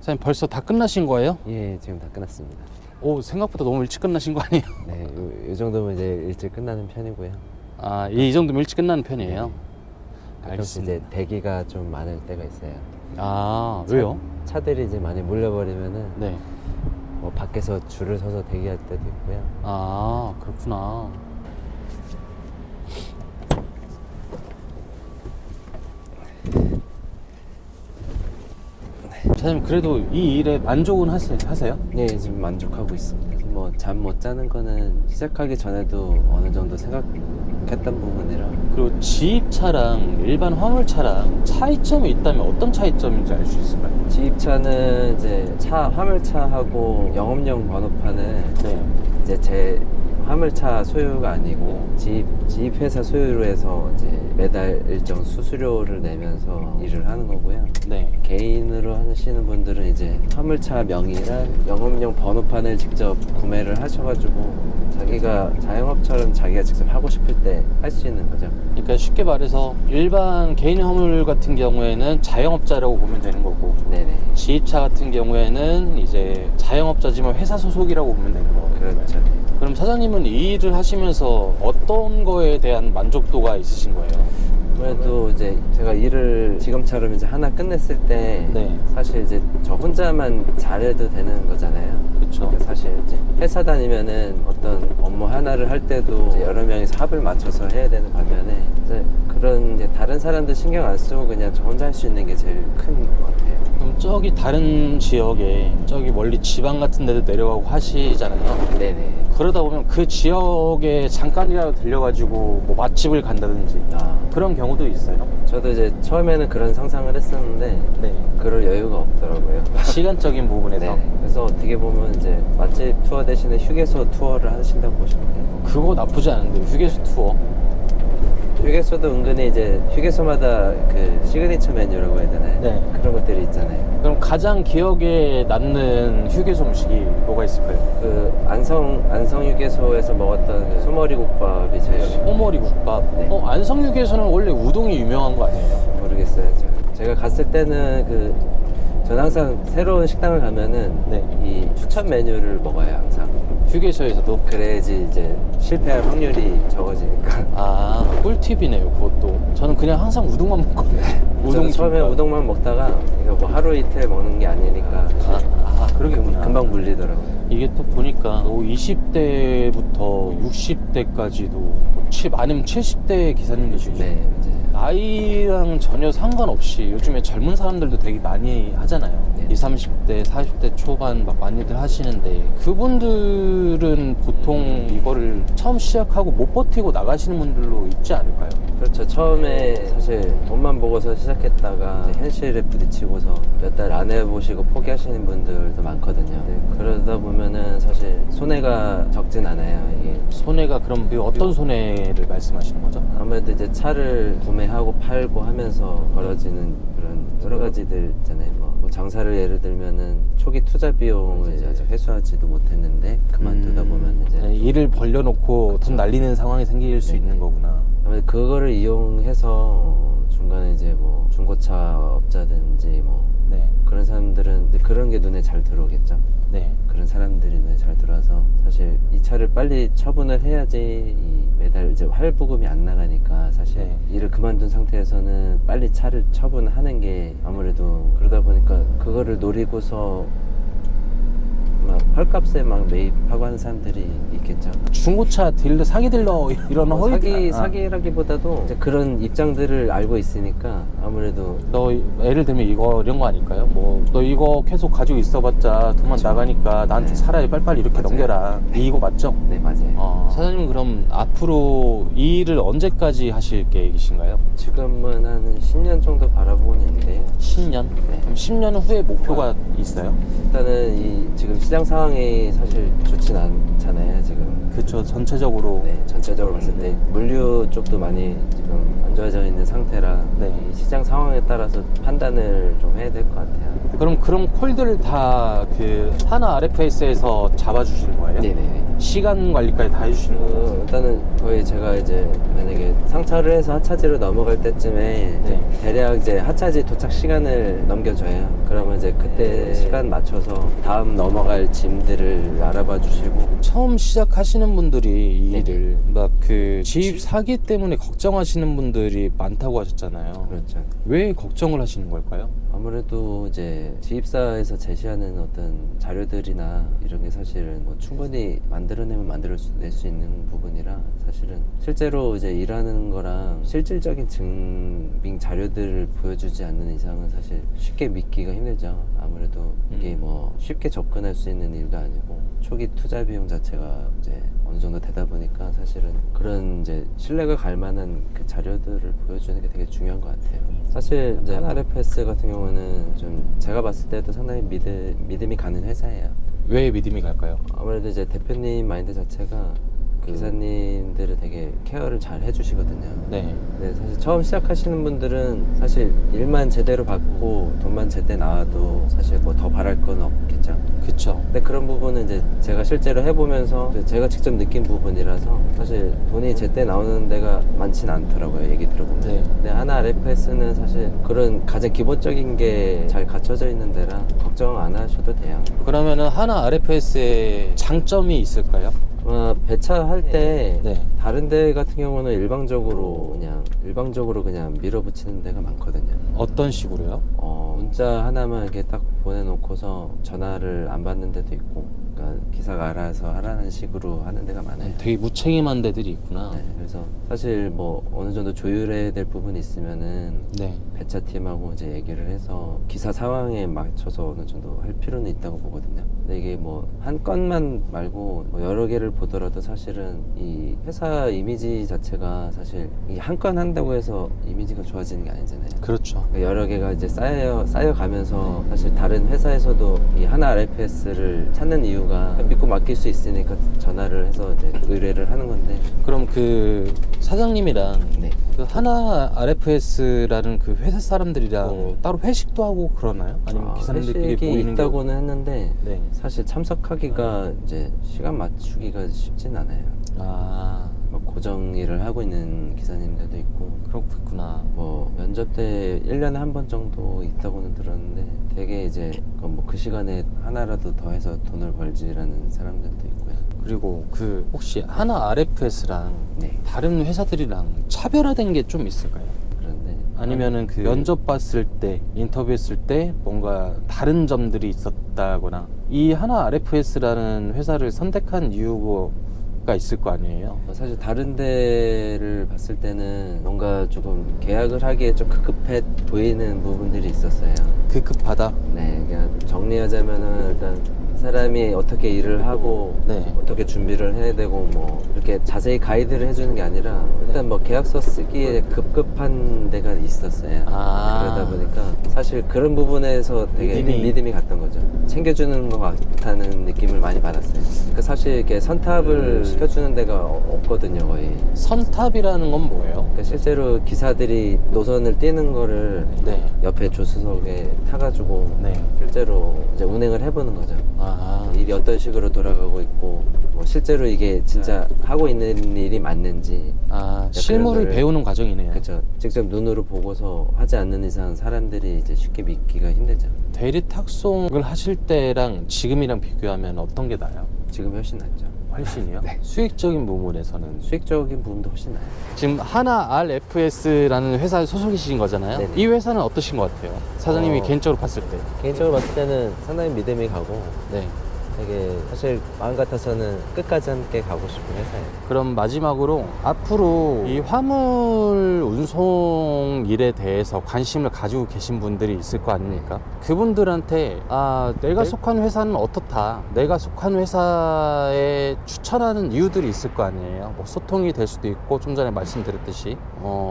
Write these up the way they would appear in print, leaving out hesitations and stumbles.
사장님 벌써 다 끝나신 거예요? 예, 지금 다 끝났습니다. 오, 생각보다 너무 일찍 끝나신 거 아니에요? 네, 이 정도면 이제 일찍 끝나는 편이고요. 아, 이 정도면 일찍 끝나는 편이에요? 가끔씩 알겠습니다. 이제 대기가 좀 많을 때가 있어요. 아, 왜요? 차들이 이제 많이 몰려버리면은 네. 뭐 밖에서 줄을 서서 대기할 때도 있고요. 아, 그렇구나. 사장님 그래도 이 일에 만족은 하세요? 네, 지금 만족하고 있습니다. 뭐 잠 못 자는 거는 시작하기 전에도 어느 정도 생각했던 부분이라. 그리고 지입차랑 일반 화물차랑 차이점이 있다면 어떤 차이점인지 알 수 있을까요? 지입차는 이제 화물차하고 영업용 번호판은 네. 이제 제 화물차 소유가 아니고 지입회사 소유로 해서 이제 매달 일정 수수료를 내면서 일을 하는 거고요. 네. 개인으로 하시는 분들은 이제 화물차 명의랑 영업용 번호판을 직접 구매를 하셔가지고 자기가 자영업처럼 자기가 직접 하고 싶을 때 할 수 있는 거죠. 그러니까 쉽게 말해서 일반 개인 화물 같은 경우에는 자영업자라고 보면 되는 거고, 네네. 지입차 같은 경우에는 이제 자영업자지만 회사 소속이라고 보면 되는 거고. 그렇죠. 그럼 사장님은 이 일을 하시면서 어떤 거에 대한 만족도가 있으신 거예요? 아무래도 이제 제가 일을 지금처럼 이제 하나 끝냈을 때 네. 사실 이제 저 혼자만 잘해도 되는 거잖아요. 그쵸. 그러니까 사실 이제 회사 다니면은 어떤 업무 하나를 할 때도 이제 여러 명이서 합을 맞춰서 해야 되는 반면에 이제 그런 이제 다른 사람들 신경 안 쓰고 그냥 저 혼자 할 수 있는 게 제일 큰 것 같아요. 그럼 저기 다른 지역에 저기 멀리 지방 같은 데도 내려가고 하시잖아요. 네네. 그러다 보면 그 지역에 잠깐이라도 들려가지고 뭐 맛집을 간다든지 아, 그런 경우도 있어요. 저도 이제 처음에는 그런 상상을 했었는데 네. 그럴 여유가 없더라고요. 시간적인 부분에서. 네. 그래서 어떻게 보면 이제 맛집 투어 대신에 휴게소 투어를 하신다고 보시면 돼요. 그거 나쁘지 않은데 휴게소 투어. 휴게소도 은근히 이제 휴게소마다 그 시그니처 메뉴라고 해야 되나요? 네. 그런 것들이 있잖아요. 그럼 가장 기억에 남는 휴게소 음식이 뭐가 있을까요? 그 안성 휴게소에서 먹었던 그 소머리 국밥이 제일 소머리 국밥. 네. 안성 휴게소는 원래 우동이 유명한 거 아니에요? 모르겠어요. 제가 갔을 때는 전 항상 새로운 식당을 가면은 네. 이 추천 메뉴를 먹어요, 항상. 휴게소에서도. 그래야지 이제 실패할 확률이 적어지니까. 아, 꿀팁이네요, 그것도. 저는 그냥 항상 우동만 먹거든요. 저는 처음에 우동만 먹다가 이거 뭐 하루 이틀 먹는 게 아니니까 그러겠구나. 금방 물리더라고요. 이게 또 보니까 20대부터 60대까지도 아니면 70대 기사님이시죠? 네, 이제 나이랑 전혀 상관없이 요즘에 젊은 사람들도 되게 많이 하잖아요. 네. 20, 30대, 40대 초반 막 많이들 하시는데 그분들은 보통 이거를 처음 시작하고 못 버티고 나가시는 분들로 있지 않을까요? 그렇죠. 처음에 사실 돈만 보고서 시작했다가 이제 현실에 부딪히고서 몇 달 안 해보시고 포기하시는 분들도 많거든요. 네, 그러다 보면은 사실 손해가 적진 않아요. 이게 손해가 그럼 어떤 손해를 말씀하시는 거죠? 아무래도 이제 차를 구매하고 팔고 하면서 벌어지는 그런 여러 가지들 있잖아요. 뭐 장사를 예를 들면은 초기 투자 비용을 이제 아직 회수하지도 못했는데 그만두다 보면 이제 네, 일을 벌려놓고 그쵸. 돈 날리는 상황이 생길 수 네. 있는 거구나. 아무래도 그거를 이용해서 중간에 이제 뭐 중고차 업자든지 뭐 네. 그런 사람들은 이제 그런 게 눈에 잘 들어오겠죠. 네. 그런 사람들이 눈에 잘 들어와서 사실 이 차를 빨리 처분을 해야지 이 매달 이제 할부금이 안 나가니까 사실 네. 일을 그만둔 상태에서는 빨리 차를 처분하는 게 아무래도 그러다 보니까 그거를 노리고서 막 헐값에 막 매입하고 하는 사람들이 있겠죠. 중고차 딜러, 사기 딜러 이런 뭐 허위 사기라기보다도 이제 그런 입장들을 알고 있으니까 아무래도 너 예를 들면 이런 거 아닐까요? 뭐 너 이거 계속 가지고 있어봤자 돈만 그쵸. 나가니까 나한테 네. 차라리 빨리빨리 이렇게 맞아요. 넘겨라. 이거 맞죠? 네, 맞아요. 사장님 그럼 앞으로 이 일을 언제까지 하실 계획이신가요? 지금은 한 10년 정도 바라보고 있는데요. 10년? 네. 그럼 10년 후에 목표가 있어요? 일단은 이 지금 시장 상황이 사실 좋진 않잖아요, 지금. 그쵸, 전체적으로. 네, 전체적으로 봤을 때 물류 쪽도 많이 지금 안 좋아져 있는 상태라 네. 이 시장 상황에 따라서 판단을 좀 해야 될 것 같아요. 그럼 그런 콜들을 다 그 하나 RFS에서 잡아주시는 거예요? 네네. 시간 관리까지 다 해주시는 거예요? 일단은 거의 제가 이제 만약에 상차를 해서 하차지로 넘어갈 때쯤에 네. 대략 이제 하차지 도착 시간을 넘겨줘요. 그러면 이제 그때 시간 맞춰서 다음 넘어갈 짐들을 알아봐 주시고. 처음 시작하시는 분들이 이 네. 일을 막 그 집 사기 때문에 걱정하시는 분들이 많다고 하셨잖아요. 그렇죠. 왜 걱정을 하시는 걸까요? 아무래도 이제 지입사에서 제시하는 어떤 자료들이나 이런 게 사실은 뭐 충분히 만들어내면 낼 수 있는 부분이라 사실은 실제로 이제 일하는 거랑 실질적인 증빙 자료들을 보여주지 않는 이상은 사실 쉽게 믿기가 힘들죠. 아무래도 이게 뭐 쉽게 접근할 수 있는 일도 아니고 초기 투자 비용 자체가 이제 어느 정도 되다 보니까 사실은 그런 이제 신뢰가 갈 만한 그 자료들을 보여주는 게 되게 중요한 것 같아요. 사실 이제 RFS 같은 경우는 좀 제가 봤을 때도 상당히 믿음이 가는 회사예요. 왜 믿음이 갈까요? 아무래도 이제 대표님 마인드 자체가 기사님들을 되게 케어를 잘 해주시거든요. 네. 근데 사실 처음 시작하시는 분들은 사실 일만 제대로 받고 돈만 제때 나와도 사실 뭐 더 바랄 건 없겠죠. 그쵸. 근데 그런 부분은 이제 제가 실제로 해보면서 제가 직접 느낀 부분이라서 사실 돈이 제때 나오는 데가 많지는 않더라고요. 얘기 들어보면. 네. 근데 하나 RFS는 사실 그런 가장 기본적인 게 잘 갖춰져 있는 데라 걱정 안 하셔도 돼요. 그러면은 하나 RFS의 장점이 있을까요? 배차할 때 네. 다른 데 같은 경우는 일방적으로 그냥 밀어붙이는 데가 많거든요. 어떤 식으로요? 문자 하나만 이렇게 딱 보내놓고서 전화를 안 받는 데도 있고, 그러니까 기사가 알아서 하라는 식으로 하는 데가 많아요. 되게 무책임한 데들이 있구나. 네, 그래서 사실 뭐 어느 정도 조율해야 될 부분이 있으면은 네. 배차팀하고 이제 얘기를 해서 기사 상황에 맞춰서 어느 정도 할 필요는 있다고 보거든요. 근데 이게 뭐 한 건만 말고 뭐 여러 개를 보더라도 사실은 이 회사 이미지 자체가 사실 이 한 건 한다고 해서 이미지가 좋아지는 게 아니잖아요. 그렇죠. 그러니까 여러 개가 이제 쌓여가면서 사실 다른 회사에서도 이 하나 RFS를 찾는 이유가 믿고 맡길 수 있으니까 전화를 해서 이제 의뢰를 하는 건데. 그럼 그 사장님이랑 네. 그 하나 RFS라는 그 회사 사람들이랑 따로 회식도 하고 그러나요? 아니면 기사님들끼리 회식이 모이는 있다고는 했는데 네. 사실 참석하기가 이제 시간 맞추기가 쉽진 않아요. 막 고정일을 하고 있는 기사님들도 있고. 그렇구나. 뭐 면접 때 1년에 한 번 정도 있다고는 들었는데 되게 이제 뭐 그 시간에 하나라도 더 해서 돈을 벌지라는 사람들도 있고요. 그리고 그 혹시 하나 RFS랑 네. 다른 회사들이랑 차별화된 게 좀 있을까요? 그런데 아니면은 그 면접 봤을 때, 인터뷰했을 때 뭔가 다른 점들이 있었다거나 이 하나 RFS라는 회사를 선택한 이유가 있을 거 아니에요? 사실 다른 데를 봤을 때는 뭔가 조금 계약을 하기에 좀 급급해 보이는 부분들이 있었어요. 급하다? 네, 그냥 정리하자면은 일단 사람이 어떻게 일을 하고 네. 어떻게 준비를 해야 되고 뭐 이렇게 자세히 가이드를 해주는 게 아니라 일단 뭐 계약서 쓰기에 급급한 데가 있었어요. 그러다 보니까 사실 그런 부분에서 되게 믿음이 갔던 거죠. 챙겨주는 것 같다는 느낌을 많이 받았어요. 그러니까 사실 이렇게 선탑을 시켜주는 데가 없거든요, 거의. 선탑이라는 건 뭐예요? 그러니까 실제로 기사들이 노선을 띄는 거를 네. 옆에 조수석에 타가지고 네. 실제로 이제 운행을 해보는 거죠. 아. 일이 어떤 식으로 돌아가고 있고 뭐 실제로 이게 진짜 하고 있는 일이 맞는지 실무를 배우는 과정이네요. 그렇죠. 직접 눈으로 보고서 하지 않는 이상 사람들이 이제 쉽게 믿기가 힘들죠. 대리 탁송을 하실 때랑 지금이랑 비교하면 어떤 게 나아요? 지금이 훨씬 낫죠. 훨씬이요? 네. 수익적인 부분에서는 수익적인 부분도 훨씬 나아요. 지금 하나 RFS라는 회사에 소속이신 거잖아요. 네네. 이 회사는 어떠신 것 같아요? 사장님이 개인적으로 봤을 때. 개인적으로 봤을 때는 상당히 믿음이 가고 네. 되게 사실 마음 같아서는 끝까지 함께 가고 싶은 회사예요. 그럼 마지막으로 앞으로 이 화물 운송 일에 대해서 관심을 가지고 계신 분들이 있을 거 아닙니까? 그분들한테 내가 속한 회사는 어떻다, 내가 속한 회사에 추천하는 이유들이 있을 거 아니에요. 뭐 소통이 될 수도 있고 좀 전에 말씀드렸듯이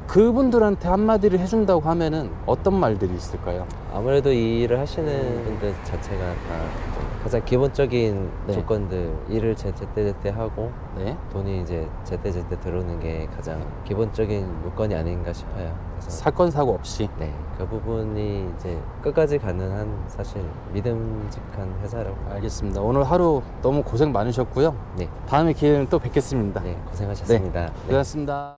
그분들한테 한마디를 해준다고 하면은 어떤 말들이 있을까요? 아무래도 이 일을 하시는 분들 자체가 다 가장 기본적인 네. 조건들, 일을 제때제때 하고 네. 돈이 이제 제때제때 들어오는 게 가장 기본적인 요건이 아닌가 싶어요. 그래서 사건 사고 없이. 네, 그 부분이 이제 끝까지 가능한 사실 믿음직한 회사라고. 알겠습니다. 오늘 하루 너무 고생 많으셨고요. 네, 다음에 기회는 또 뵙겠습니다. 네, 고생하셨습니다. 고맙습니다.